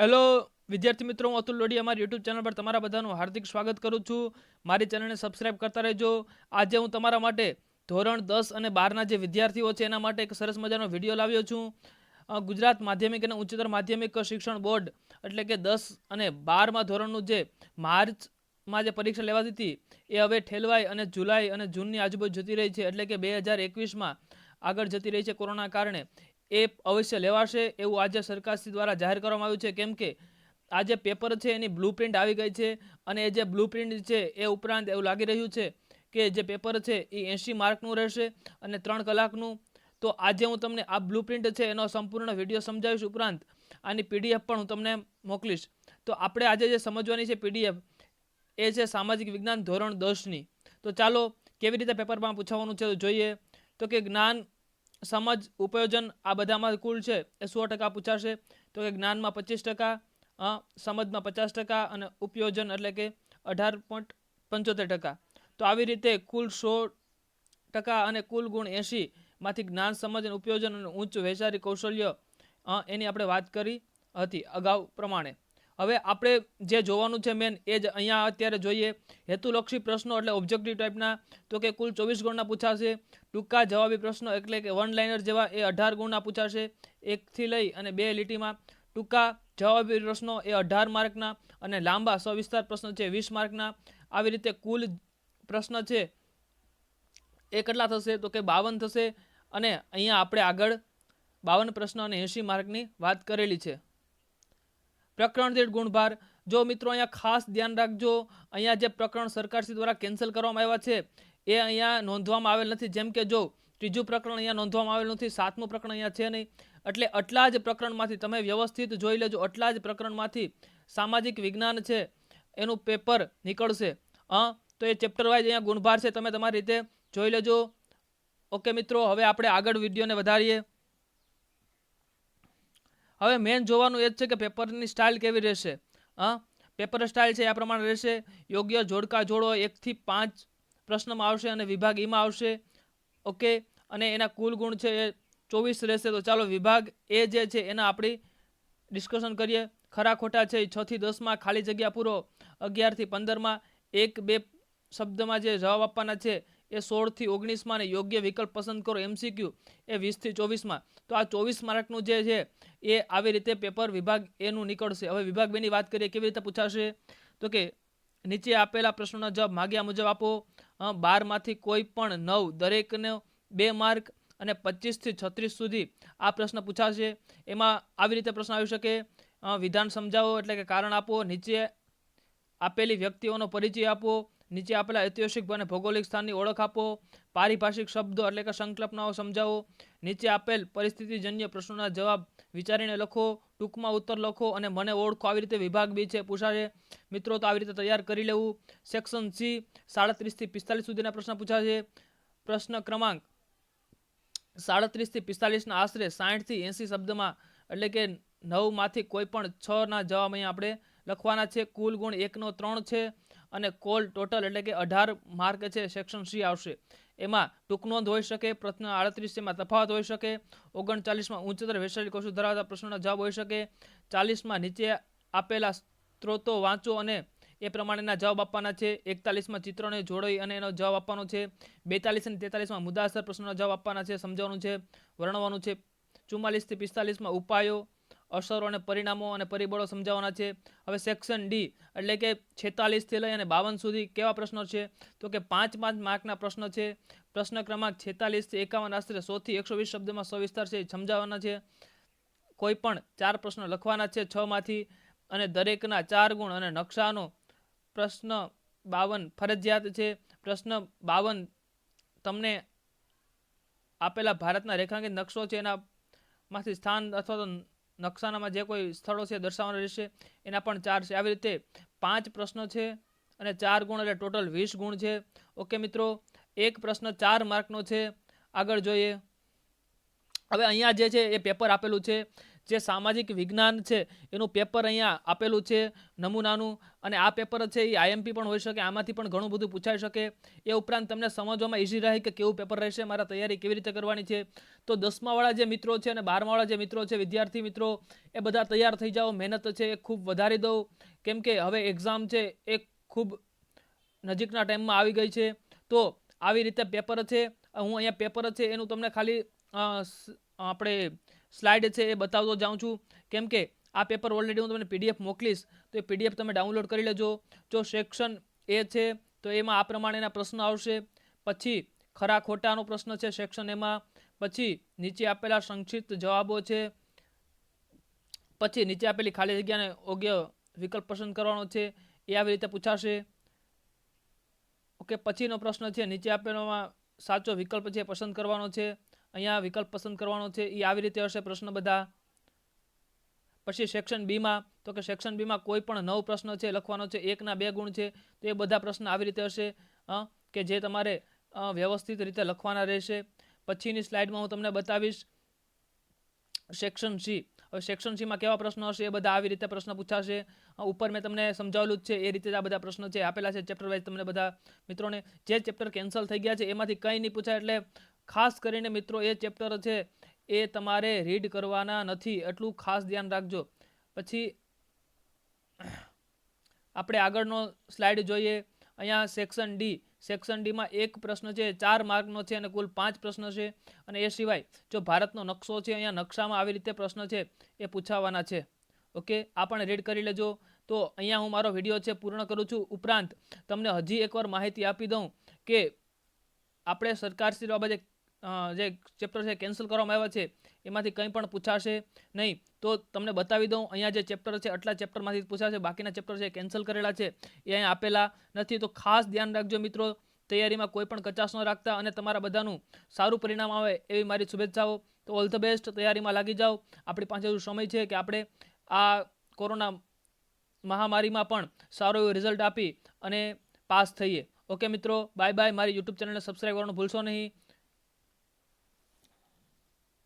Hello વિદ્યાર્થી મિત્રો, હું અતુલ લોઢી અમારી યુટ્યુબ ચેનલ પર તમારા બધાનું હાર્દિક સ્વાગત કરું છું. મારી ચેનલને સબસ્ક્રાઇબ કરતા રહેજો. આજે હું તમારા માટે ધોરણ 10 અને 12ના જે વિદ્યાર્થીઓ છે એના માટે એક સરસ મજાનો વિડીયો લાવ્યો છું. ગુજરાત માધ્યમિક અને ઉચ્ચતર માધ્યમિક શિક્ષણ બોર્ડ એટલે કે 10 અને 12મા ધોરણનું જે માર્ચમાં જે પરીક્ષા લેવાતી હતી એ હવે ઠેલવાઈ અને જુલાઈ અને જૂનની આજુબાજુ જતી રહી છે. એટલે કે 2021માં આગળ જતી રહી છે કોરોના કારણે. એ અવશ્ય લેવાશે એવું આજે સરકારશ્રી દ્વારા જાહેર કરવામાં આવ્યું છે. કેમ કે આ જે પેપર છે એની બ્લુપ્રિન્ટ આવી ગઈ છે અને એ જે બ્લુપ્રિન્ટ છે એ ઉપરાંત એવું લાગી રહ્યું છે કે જે પેપર છે એ 80 માર્કનું રહેશે અને 3 કલાકનું. તો આજે હું તમને આ બ્લુપ્રિન્ટ છે એનો સંપૂર્ણ વિડીયો સમજાવીશ, ઉપરાંત આની પીડીએફ પણ હું તમને મોકલીશ. તો આપણે આજે જે સમજવાની છે પીડીએફ એ છે સામાજિક વિજ્ઞાન ધોરણ 10ની. તો ચાલો કેવી રીતે પેપરમાં પૂછવાનું છે તો જોઈએ. તો કે જ્ઞાન, સમજ, ઉપયોજન આ બધામાં કુલ છે એ 100% પૂછાશે. તો કે જ્ઞાનમાં 25%, સમજમાં 50% અને ઉપયોજન એટલે કે 18.75%. તો આવી રીતે કુલ 100% અને કુલ ગુણ 80માંથી જ્ઞાન, સમજ અને ઉપયોજન અને ઉચ્ચ વૈચારિક કૌશલ્ય એની આપણે વાત કરી હતી અગાઉ પ્રમાણે. હવે આપણે જે જોવાનું છે મેન એ જ અહીંયા અત્યારે જોઈએ. હેતુલક્ષી પ્રશ્નો એટલે ઓબ્જેક્ટિવ ટાઈપના તો કે કુલ 24 ગુણના પૂછાશે. ટૂંકા જવાબી પ્રશ્નો એટલે કે વન લાઇનર જેવા એ 18 ગુણના પૂછાશે, 1 થી લઈ અને 2 લીટીમાં. ટૂંકા જવાબી પ્રશ્નો એ 18 માર્કના અને લાંબા સવિસ્તાર પ્રશ્નો છે 20 માર્કના. આવી રીતે કુલ પ્રશ્ન છે એ કેટલા થશે તો કે 52 થશે. અને અહીંયા આપણે આગળ 52 પ્રશ્ન અને 80 માર્કની વાત કરેલી છે. પ્રકરણ દીઠ ગુણભાર. જો મિત્રો અહીંયા ખાસ ધ્યાન રાખજો, અહીંયા જે પ્રકરણ સરકારશ્રી દ્વારા કેન્સલ કરવામાં આવ્યા છે એ અહીંયા નોંધવામાં આવેલ નથી. જેમ કે જો ત્રીજું પ્રકરણ અહીંયા નોંધવામાં આવેલ નથી, 7મું પ્રકરણ અહીંયા છે નહીં. એટલે આટલા જ પ્રકરણમાંથી તમે વ્યવસ્થિત જોઈ લેજો. આટલા જ પ્રકરણમાંથી સામાજિક વિજ્ઞાન છે એનું પેપર નીકળશે. તો એ ચેપ્ટર વાઇઝ અહીંયા ગુણભાર છે, તમે તમારી રીતે જોઈ લેજો. ઓકે મિત્રો, હવે આપણે આગળ વિડીયોને વધારીએ. હવે મેન જોવાનું એ જ છે કે પેપરની સ્ટાઇલ કેવી રહેશે. પેપર સ્ટાઇલ છે આ પ્રમાણે રહેશે. યોગ્ય જોડકા જોડો 1 થી 5 પ્રશ્નમાં આવશે અને વિભાગ ઈમાં આવશે. ઓકે, અને એના કુલ ગુણ છે એ 24 રહેશે. તો ચાલો વિભાગ એ જે છે એના આપણી ડિસ્કશન કરીએ. ખરા ખોટા છે 6 થી 10માં, ખાલી જગ્યા પૂરો 11 થી 15માં, 1-2 શબ્દમાં જે જવાબ આપવાના છે એ 16 થી 19માં અને યોગ્ય વિકલ્પ પસંદ કરો MCQ એ 20 થી 24માં. તો આ 24 માર્કનું જે છે એ આવી રીતે પેપર વિભાગ એનું નીકળશે. હવે વિભાગ બેની વાત કરીએ કેવી રીતે પૂછાશે. તો કે નીચે આપેલા પ્રશ્નોના જવાબ માગ્યા મુજબ આપો. 12માંથી કોઈ પણ 9, દરેકને 2 માર્ક અને 25 થી 36 સુધી આ પ્રશ્ન પૂછાશે. એમાં આવી રીતે પ્રશ્ન આવી શકે. વિધાન સમજાવો એટલે કે કારણ આપો. નીચે આપેલી વ્યક્તિઓનો પરિચય આપો. નીચે આપેલા ઐતિહાસિક અને ભૌગોલિક સ્થાનની ઓળખ આપો. પારિભાષિક શબ્દો એટલે કે સંકલ્પનાઓ સમજાવો. નીચે આપેલ પરિસ્થિતિજન્ય પ્રશ્નોના જવાબ વિચારીને લખો. ટૂંકમાં ઉત્તર લખો અને મને ઓળખો. આવી રીતે વિભાગ બી છે પૂછાશે. મિત્રો તો આવી રીતે તૈયાર કરી લેવું. સેક્શન સી 37 થી 45 સુધીના પ્રશ્ન પૂછાશે. પ્રશ્ન ક્રમાંક 37 થી 45ના આશરે 60 થી 80 શબ્દમાં એટલે કે 9માંથી કોઈ પણ 6ના જવાબ અહીંયા આપણે લખવાના છે. કુલ ગુણ 1નો 3 છે અને કોલ ટોટલ એટલે કે 18 માર્ક છે સેક્શન સી આવશે. એમાં ટૂંક નોંધ હોઈ શકે. પ્રશ્ન 38 એમાં તફાવત હોઈ શકે. 39માં ઉચ્ચતર વૈચારિક કૌશલ્ય ધરાવતા પ્રશ્નોના જવાબ હોઈ શકે. 40માં નીચે આપેલા સ્ત્રોતો વાંચો અને એ પ્રમાણેના જવાબ આપવાના છે. 41માં ચિત્રોને જોડી અને એનો જવાબ આપવાનો છે. 42 અને 43માં મુદ્દાસર પ્રશ્નોના જવાબ આપવાના છે, સમજાવવાનું છે, વર્ણવવાનું છે. 44 થી 45માં ઉપાયો, અસરો અને પરિણામો અને પરિબળો સમજાવવાના છે. હવે સેક્શન ડી એટલે કે 46 થી લઈ અને 52 સુધી કેવા પ્રશ્નો છે તો કે 5 માર્કના પ્રશ્નો છે. પ્રશ્ન ક્રમાંક 46 થી 51 આશરે 100 થી 120 શબ્દમાં સવિસ્તાર છે સમજાવવાના છે. કોઈ પણ 4 પ્રશ્નો લખવાના છે 6માંથી અને દરેકના 4 ગુણ અને નકશાનો પ્રશ્ન 52 ફરજિયાત છે. પ્રશ્ન 52 તમને આપેલા ભારતના રેખાંકિત નકશો છે એના માંથી સ્થાન અથવા તો નકશાનામાં જે કોઈ સ્થળો છે દર્શાવવાના રહેશે. એના પણ 4 છે. આવી રીતે 5 પ્રશ્નો છે અને 4 ગુણ એટલે ટોટલ 20 ગુણ છે. ઓકે મિત્રો, એક પ્રશ્ન 4 માર્કનો છે. આગળ જોઈએ. હવે અહીંયા જે છે એ પેપર આપેલું છે. જે સામાજિક વિજ્ઞાન છે એનું પેપર અહીંયા આપેલું છે નમૂનાનું, અને આ પેપર છે એ આઈએમપી પણ હોઈ શકે, આમાંથી પણ ઘણું બધું પૂછાઈ શકે. એ ઉપરાંત તમને સમજવામાં ઇઝી રહે કે કેવું પેપર રહેશે, મારા તૈયારી કેવી રીતે કરવાની છે. તો 10માવાળા જે મિત્રો છે અને 12માવાળા જે મિત્રો છે, વિદ્યાર્થી મિત્રો, એ બધા તૈયાર થઈ જાઓ. મહેનત છે એ ખૂબ વધારી દો, કેમ કે હવે એક્ઝામ છે એ ખૂબ નજીકના ટાઈમમાં આવી ગઈ છે. તો આવી રીતે પેપર છે, હું અહીંયા પેપર છે એનું તમને ખાલી આપણે સ્લાઇડ છે એ બતાવતો જાઉં છું, કેમ કે આ પેપર ઓલરેડી હું તમને પીડીએફ મોકલીશ, તો એ પીડીએફ તમે ડાઉનલોડ કરી લેજો. જો સેક્શન એ છે તો એમાં આ પ્રમાણેના પ્રશ્ન આવશે. પછી ખરા ખોટાનો પ્રશ્ન છે સેક્શન એમાં. પછી નીચે આપેલા સંક્ષિપ્ત જવાબો છે. પછી નીચે આપેલી ખાલી જગ્યાને યોગ્ય વિકલ્પ પસંદ કરવાનો છે, એ આવી રીતે પૂછાશે. ઓકે, પછીનો પ્રશ્ન છે નીચે આપેલામાં સાચો વિકલ્પ છે પસંદ કરવાનો છે, અહીંયા વિકલ્પ પસંદ કરવાનો છે, એ આવી રીતે હશે પ્રશ્ન બધા. પછી સેક્શન બીમાં, તો કે સેક્શન બીમાં કોઈ પણ 9 પ્રશ્ન છે લખવાનો છે, 1ના 2 ગુણ છે, તો એ બધા પ્રશ્ન આવી રીતે હશે કે જે તમારે વ્યવસ્થિત રીતે લખવાના રહેશે. પછીની સ્લાઇડમાં હું તમને બતાવીશ સેક્શન સી. હવે સેક્શન સીમાં કેવા પ્રશ્નો હશે, એ બધા આવી રીતે પ્રશ્ન પૂછાશે. ઉપર મેં તમને સમજાવેલું જ છે એ રીતે આ બધા પ્રશ્નો છે આપેલા છે ચેપ્ટર વાઇઝ. તમને બધા મિત્રોને જે ચેપ્ટર કેન્સલ થઈ ગયા છે એમાંથી કંઈ નહીં પૂછાય, એટલે ખાસ કરીને મિત્રો એ ચેપ્ટર છે એ તમારે રીડ કરવાના નથી, એટલું ખાસ ધ્યાન રાખજો. પછી આપણે આગળનો સ્લાઇડ જોઈએ. અહીંયા સેક્શન ડી. સેક્શન ડીમાં એક પ્રશ્ન છે 4 માર્કનો છે અને કુલ 5 પ્રશ્ન છે. અને એ સિવાય જો ભારતનો નકશો છે, અહીંયા નકશામાં આવી રીતે પ્રશ્ન છે એ પૂછાવાના છે. ઓકે, આ પણ રીડ કરી લેજો. તો અહીંયા હું મારો વિડીયો છે પૂર્ણ કરું છું. ઉપરાંત તમને હજી એકવાર માહિતી આપી દઉં કે આપણે સરકારશ્રી બાબતે જે ચેપ્ટર છે કેન્સલ કરવામાં આવ્યા છે એમાંથી કંઈ પણ પૂછાશે નહીં. તો તમને બતાવી દઉં, અહીંયા જે ચેપ્ટર છે આટલા ચેપ્ટરમાંથી પૂછાશે, બાકીના ચેપ્ટર છે કેન્સલ કરેલા છે એ અહીંયા આપેલા નથી. તો ખાસ ધ્યાન રાખજો મિત્રો, તૈયારીમાં કોઈ પણ કચાશ ન રાખતા, અને તમારા બધાનું સારું પરિણામ આવે એવી મારી શુભેચ્છાઓ. તો ઓલ ધ બેસ્ટ, તૈયારીમાં લાગી જાઓ. આપણી પાસે એવું સમય છે કે આપણે આ કોરોના મહામારીમાં પણ સારું એવું રિઝલ્ટ આપી અને પાસ થઈએ. ઓકે મિત્રો, બાય બાય. મારી યુટ્યુબ ચેનલને સબસ્ક્રાઈબ કરવાનું ભૂલશો નહીં.